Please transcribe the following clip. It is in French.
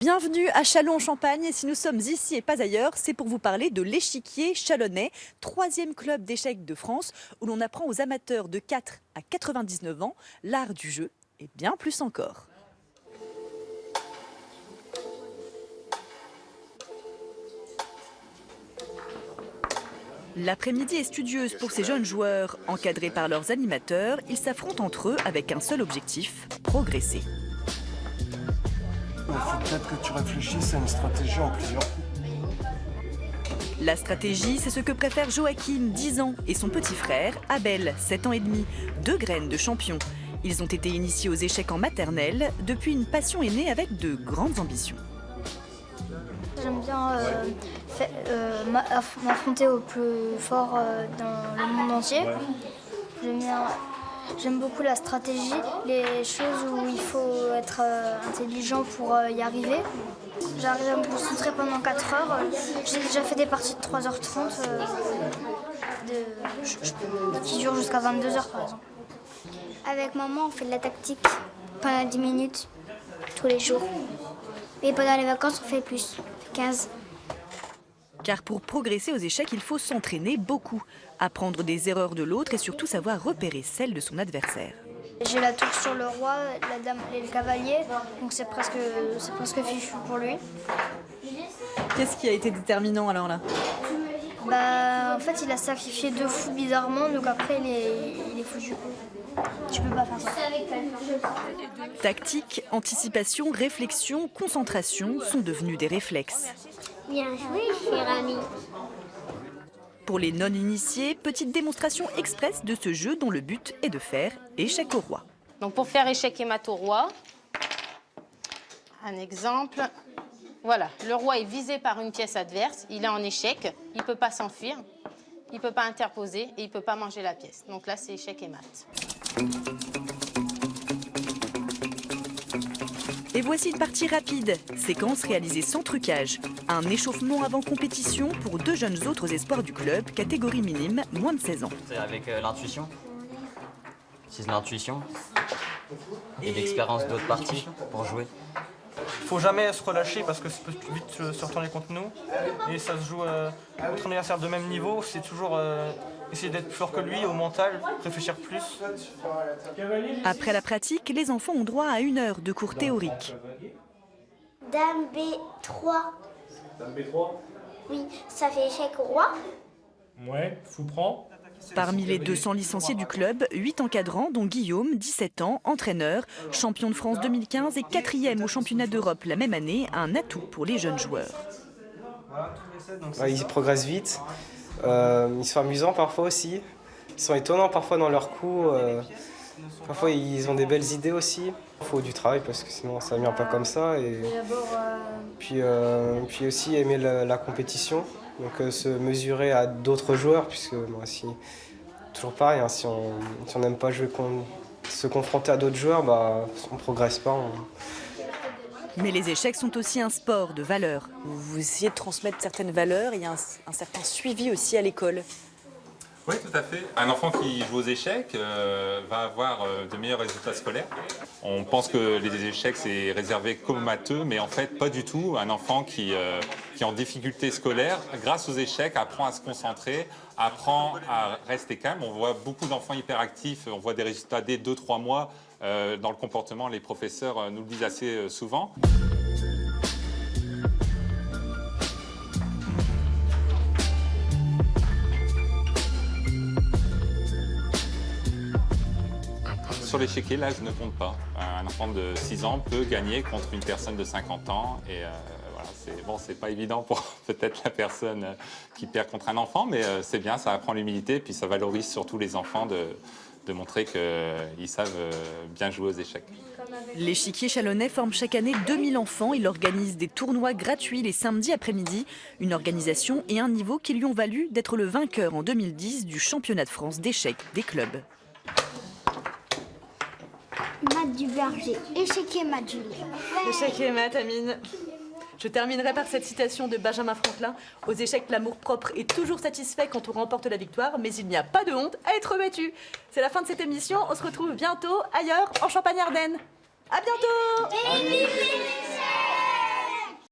Bienvenue à Châlons-en-Champagne et si nous sommes ici et pas ailleurs, c'est pour vous parler de l'échiquier chalonnais, 3e club d'échecs de France où l'on apprend aux amateurs de 4 à 99 ans l'art du jeu et bien plus encore. L'après-midi est studieuse pour ces jeunes joueurs. Encadrés par leurs animateurs, ils s'affrontent entre eux avec un seul objectif, progresser. Il faut peut-être que tu réfléchisses à une stratégie en plusieurs coups. La stratégie, c'est ce que préfèrent Joachim, 10 ans, et son petit frère, Abel, 7 ans et demi, 2 graines de champions. Ils ont été initiés aux échecs en maternelle. Depuis, une passion est née avec de grandes ambitions. J'aime bien m'affronter au plus fort dans le monde entier. J'aime beaucoup la stratégie, les choses où il faut être intelligent pour y arriver. J'arrive à me concentrer pendant 4 heures. J'ai déjà fait des parties de 3h30 qui durent jusqu'à 22h par exemple. Avec maman, on fait de la tactique pendant 10 minutes tous les jours. Et pendant les vacances, on fait plus, 15. Car pour progresser aux échecs, il faut s'entraîner beaucoup, apprendre des erreurs de l'autre et surtout savoir repérer celles de son adversaire. J'ai la tour sur le roi, la dame et le cavalier, donc c'est presque fichu pour lui. Qu'est-ce qui a été déterminant alors là? En fait, il a sacrifié 2 fous bizarrement, donc après il est foutu. Tu peux pas faire ça. Tactique, anticipation, réflexion, concentration sont devenus des réflexes. Bien joué, cher ami. Pour les non-initiés, petite démonstration express de ce jeu dont le but est de faire échec au roi. Donc pour faire échec et mat au roi, un exemple. Voilà, le roi est visé par une pièce adverse, il est en échec, il ne peut pas s'enfuir, il ne peut pas interposer et il ne peut pas manger la pièce. Donc là, c'est échec et mat. Et voici une partie rapide, séquence réalisée sans trucage. Un échauffement avant compétition pour 2 jeunes autres espoirs du club, catégorie minime, moins de 16 ans. C'est avec l'intuition. C'est l'intuition et l'expérience d'autres parties pour jouer. Faut jamais se relâcher parce que ça peut vite se retourner contre nous. Et ça se joue contre un adversaire de même niveau, c'est toujours essayer d'être plus fort que lui au mental, réfléchir plus. Après la pratique, les enfants ont droit à 1 heure de cours théoriques. Dame B3. Dame B3. Oui, ça fait échec au roi. Ouais, fou prend. Parmi les 200 licenciés du club, 8 encadrants, dont Guillaume, 17 ans, entraîneur, champion de France 2015 et 4e au championnat d'Europe la même année, un atout pour les jeunes joueurs. Ils progressent vite, ils sont amusants parfois aussi, ils sont étonnants parfois dans leurs coups, parfois ils ont des belles idées aussi. Il faut du travail parce que sinon ça ne vient pas comme ça. Et puis aussi aimer la compétition. Donc se mesurer à d'autres joueurs, puisque toujours pareil, hein, si on n'aime pas jouer se confronter à d'autres joueurs, on ne progresse pas. Mais les échecs sont aussi un sport de valeurs. Vous essayez de transmettre certaines valeurs, il y a un certain suivi aussi à l'école. Oui, tout à fait. Un enfant qui joue aux échecs va avoir de meilleurs résultats scolaires. On pense que les échecs, c'est réservé qu'aux matheux, mais en fait, pas du tout. Un enfant qui est en difficulté scolaire, grâce aux échecs, apprend à se concentrer, apprend à rester calme. On voit beaucoup d'enfants hyperactifs, on voit des résultats dès 2-3 mois dans le comportement. Les professeurs nous le disent assez souvent. Sur l'échiquier, l'âge ne compte pas. Un enfant de 6 ans peut gagner contre une personne de 50 ans. Et voilà, c'est pas évident pour peut-être la personne qui perd contre un enfant, mais c'est bien, ça apprend l'humilité, puis ça valorise surtout les enfants de montrer qu'ils savent bien jouer aux échecs. L'échiquier chalonnais forme chaque année 2000 enfants. Il organise des tournois gratuits les samedis après-midi. Une organisation et un niveau qui lui ont valu d'être le vainqueur en 2010 du championnat de France d'échecs des clubs. Maths du Berger, échiquier Maths Julien. Échiquier Maths, Amine. Je terminerai par cette citation de Benjamin Franklin. Aux échecs, l'amour-propre est toujours satisfait quand on remporte la victoire, mais il n'y a pas de honte à être battu. C'est la fin de cette émission. On se retrouve bientôt ailleurs, en Champagne-Ardenne. À bientôt!